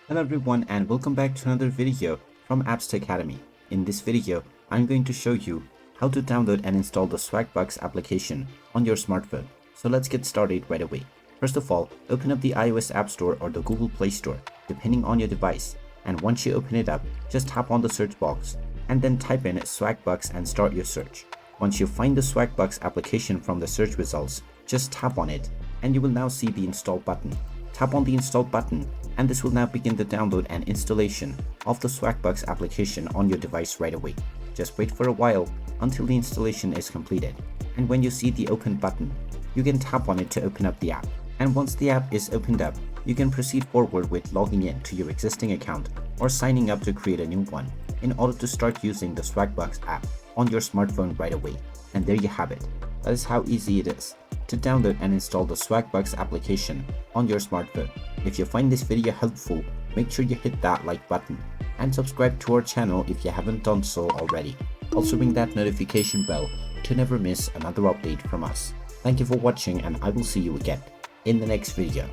Hello everyone and welcome back to another video from Apps Academy. In this video, I'm going to show you how to download and install the Swagbucks application on your smartphone. So let's get started right away. First of all, open up the iOS App Store or the Google Play Store, depending on your device. And once you open it up, just tap on the search box and then type in Swagbucks and start your search. Once you find the Swagbucks application from the search results, just tap on it and you will now see the install button. Tap on the install button and this will now begin the download and installation of the Swagbucks application on your device right away. Just wait for a while until the installation is completed. And when you see the open button, you can tap on it to open up the app. And once the app is opened up, you can proceed forward with logging in to your existing account or signing up to create a new one in order to start using the Swagbucks app on your smartphone right away. And there you have it. That is how easy it is to download and install the Swagbucks application on your smartphone. If you find this video helpful, make sure you hit that like button and subscribe to our channel if you haven't done so already. Also ring that notification bell to never miss another update from us. Thank you for watching and I will see you again in the next video.